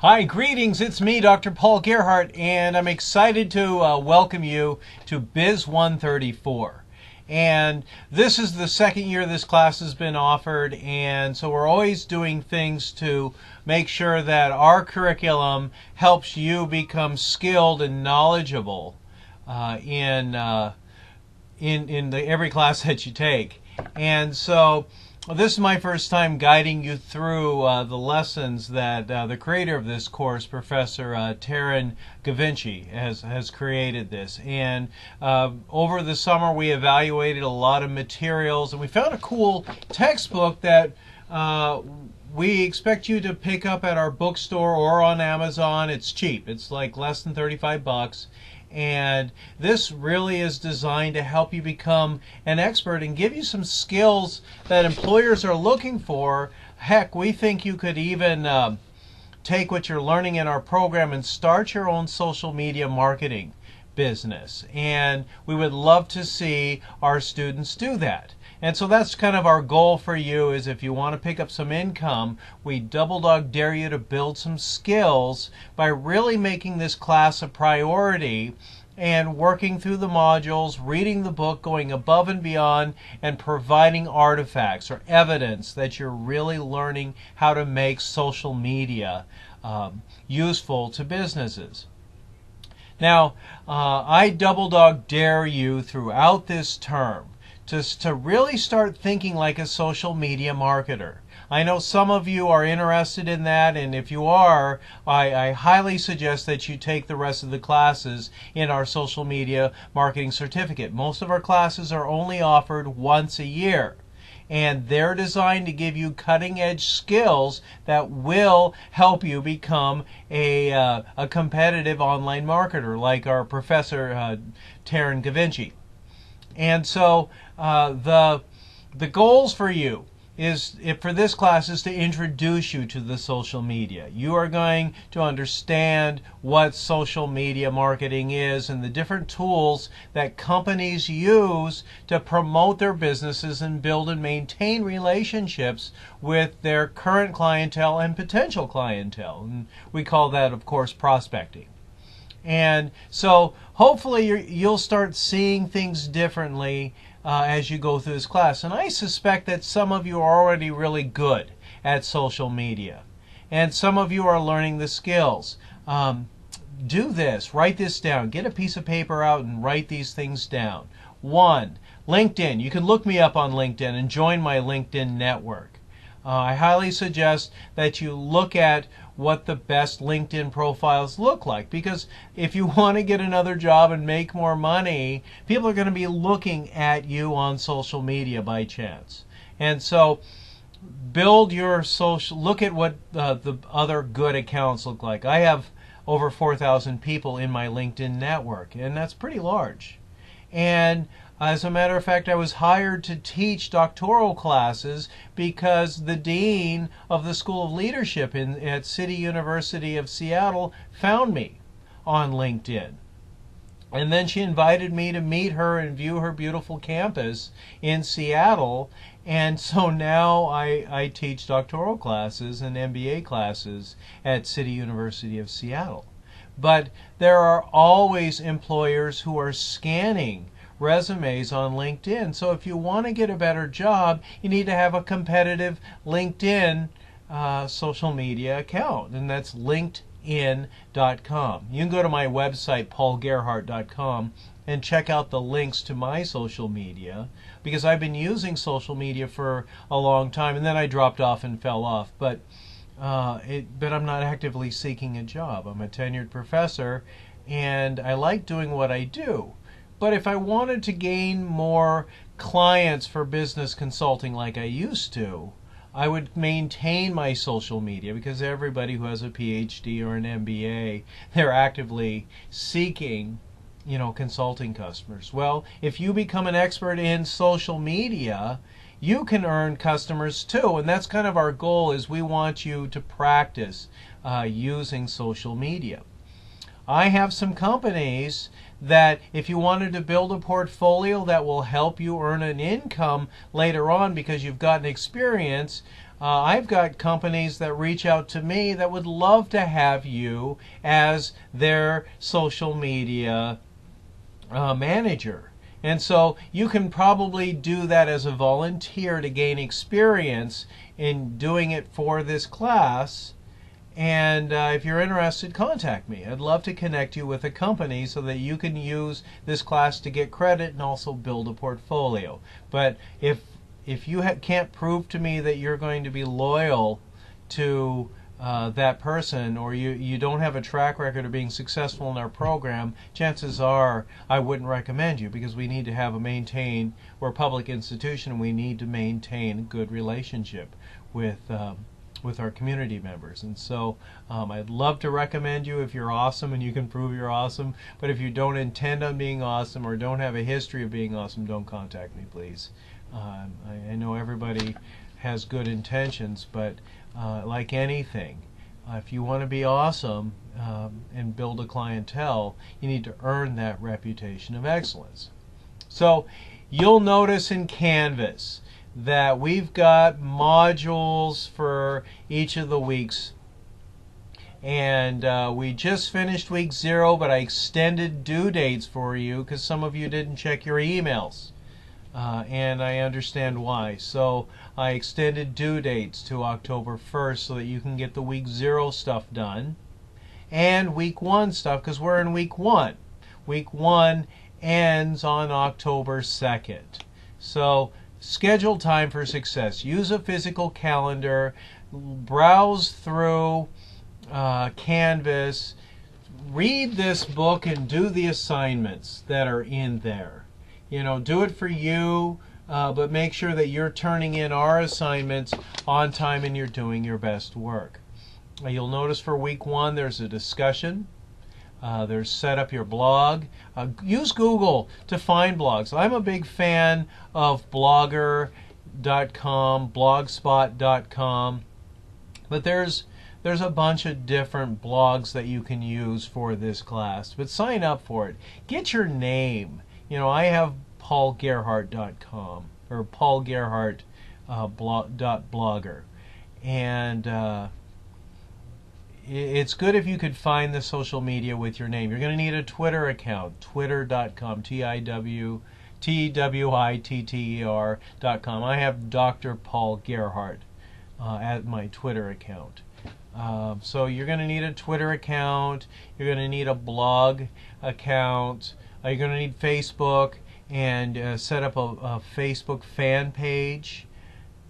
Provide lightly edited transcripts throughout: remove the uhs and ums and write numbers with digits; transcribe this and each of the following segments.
Hi, greetings. It's me, Dr. Paul Gerhardt, and I'm excited to welcome you to BUS134. And this is the second year this class has been offered, and so we're always doing things to make sure that our curriculum helps you become skilled and knowledgeable in every class that you take. And so this is my first time guiding you through the lessons that the creator of this course, Professor Taryn Gavinci, has created this. And over the summer we evaluated a lot of materials, and we found a cool textbook that we expect you to pick up at our bookstore or on Amazon. It's cheap. It's like less than 35 bucks. And this really is designed to help you become an expert and give you some skills that employers are looking for. Heck, we think you could even take what you're learning in our program and start your own social media marketing business. And we would love to see our students do that. And so that's kind of our goal for you, is if you want to pick up some income, we double dog dare you to build some skills by really making this class a priority and working through the modules, reading the book, going above and beyond, and providing artifacts or evidence that you're really learning how to make social media useful to businesses. Now, I double dog dare you throughout this term to really start thinking like a social media marketer. I know some of you are interested in that, and if you are, I highly suggest that you take the rest of the classes in our social media marketing certificate. Most of our classes are only offered once a year, and they're designed to give you cutting-edge skills that will help you become a competitive online marketer, like our Professor Taryn Gavinci. And so the goals for you for this class is to introduce you to the social media. You are going to understand what social media marketing is and the different tools that companies use to promote their businesses and build and maintain relationships with their current clientele and potential clientele. And we call that, of course, prospecting. And so hopefully you'll start seeing things differently as you go through this class. And I suspect that some of you are already really good at social media, and some of you are learning the skills. Do this. Write this down. Get a piece of paper out and write these things down. 1, LinkedIn. You can look me up on LinkedIn and join my LinkedIn network. I highly suggest that you look at what the best LinkedIn profiles look like, because if you want to get another job and make more money, people are going to be looking at you on social media by chance. And so build your social, look at what the other good accounts look like. I have over 4,000 people in my LinkedIn network, and that's pretty large. And as a matter of fact, I was hired to teach doctoral classes because the dean of the School of Leadership at City University of Seattle found me on LinkedIn. And then she invited me to meet her and view her beautiful campus in Seattle. And so now I teach doctoral classes and MBA classes at City University of Seattle. But there are always employers who are scanning resumes on LinkedIn. So if you want to get a better job, you need to have a competitive LinkedIn social media account, and that's linkedin.com. You can go to my website, paulgerhardt.com, and check out the links to my social media, because I've been using social media for a long time, and then I dropped off and fell off. But I'm not actively seeking a job. I'm a tenured professor, and I like doing what I do. But if I wanted to gain more clients for business consulting like I used to, I would maintain my social media, because everybody who has a PhD or an MBA, they're actively seeking, consulting customers. Well, if you become an expert in social media, you can earn customers too. And that's kind of our goal, is we want you to practice using social media. I have some companies that if you wanted to build a portfolio that will help you earn an income later on because you've gotten experience, I've got companies that reach out to me that would love to have you as their social media manager. And so you can probably do that as a volunteer to gain experience in doing it for this class. And if you're interested, contact me. I'd love to connect you with a company so that you can use this class to get credit and also build a portfolio. But if you can't prove to me that you're going to be loyal to that person, or you don't have a track record of being successful in our program, chances are I wouldn't recommend you, because we need to have we're a public institution, and we need to maintain a good relationship with our community members. And so I'd love to recommend you if you're awesome and you can prove you're awesome. But if you don't intend on being awesome or don't have a history of being awesome, don't contact me, please. I know everybody has good intentions, but like anything, if you want to be awesome and build a clientele, you need to earn that reputation of excellence. So you'll notice in Canvas that we've got modules for each of the weeks, and we just finished week 0, but I extended due dates for you because some of you didn't check your emails, and I understand why. So I extended due dates to October 1st so that you can get the week 0 stuff done and week 1 stuff, because we're in week 1. Week 1 ends on October 2nd. So schedule time for success. Use a physical calendar. Browse through Canvas. Read this book and do the assignments that are in there. Do it for you, but make sure that you're turning in our assignments on time and you're doing your best work. You'll notice for week 1 there's a discussion. There's set up your blog. Use Google to find blogs. I'm a big fan of blogger.com, blogspot.com, but there's a bunch of different blogs that you can use for this class. But sign up for it. Get your name. I have paulgerhardt.com or paulgerhardt.blogger, and it's good if you could find the social media with your name. You're going to need a Twitter account, twitter.com, TWITTER.com. I have Dr. Paul Gerhardt at my Twitter account. So you're going to need a Twitter account. You're going to need a blog account. You're going to need Facebook, and set up a Facebook fan page.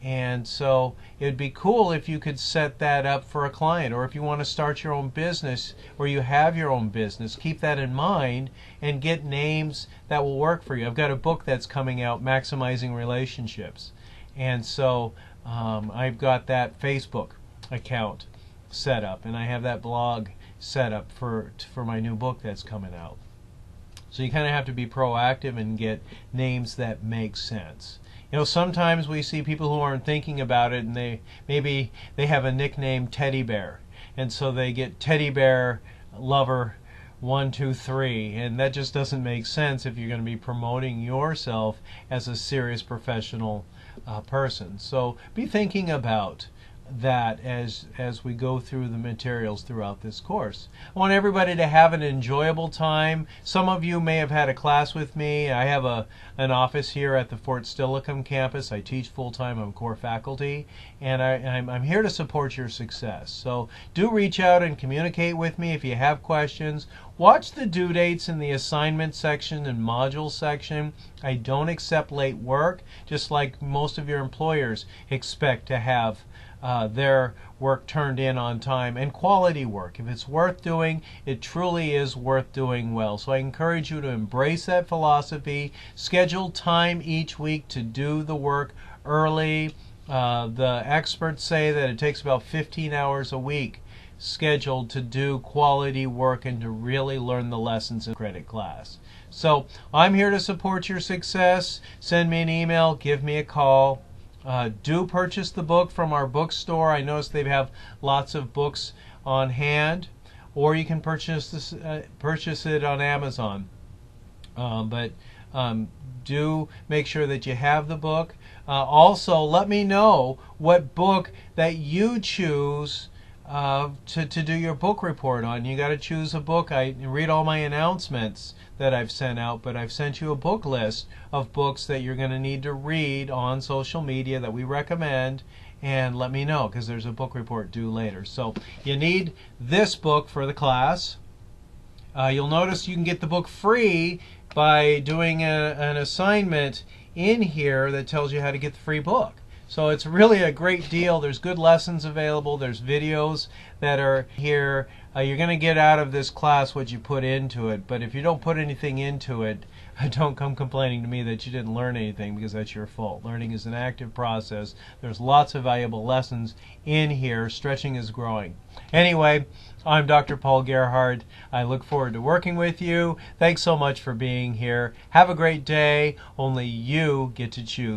And so it'd be cool if you could set that up for a client, or if you want to start your own business or you have your own business, keep that in mind and get names that will work for you. I've got a book that's coming out, Maximizing Relationships, and so I've got that Facebook account set up, and I have that blog set up for my new book that's coming out. So you kind of have to be proactive and get names that make sense. Sometimes we see people who aren't thinking about it, and they have a nickname Teddy Bear, and so they get Teddy Bear Lover 123, and that just doesn't make sense if you're going to be promoting yourself as a serious professional person. So be thinking about that as we go through the materials throughout this course. I want everybody to have an enjoyable time. Some of you may have had a class with me. I have an office here at the Fort Steilacoom campus. I teach full-time. I'm core faculty, and I'm here to support your success. So do reach out and communicate with me if you have questions. Watch the due dates in the assignment section and module section. I don't accept late work, just like most of your employers expect to have their work turned in on time, and quality work. If it's worth doing, it truly is worth doing well. So I encourage you to embrace that philosophy. Schedule time each week to do the work early. The experts say that it takes about 15 hours a week scheduled to do quality work and to really learn the lessons in credit class. So I'm here to support your success. Send me an email, give me a call. Do purchase the book from our bookstore. I notice they have lots of books on hand, or you can purchase it on Amazon. But Do make sure that you have the book. Also, let me know what book that you choose to do your book report on. You got to choose a book. I read all my announcements that I've sent out, but I've sent you a book list of books that you're going to need to read on social media that we recommend, and let me know because there's a book report due later. So you need this book for the class. You'll notice you can get the book free by doing an assignment in here that tells you how to get the free book. So it's really a great deal. There's good lessons available. There's videos that are here. You're going to get out of this class what you put into it. But if you don't put anything into it, don't come complaining to me that you didn't learn anything, because that's your fault. Learning is an active process. There's lots of valuable lessons in here. Stretching is growing. Anyway, I'm Dr. Paul Gerhardt. I look forward to working with you. Thanks so much for being here. Have a great day. Only you get to choose.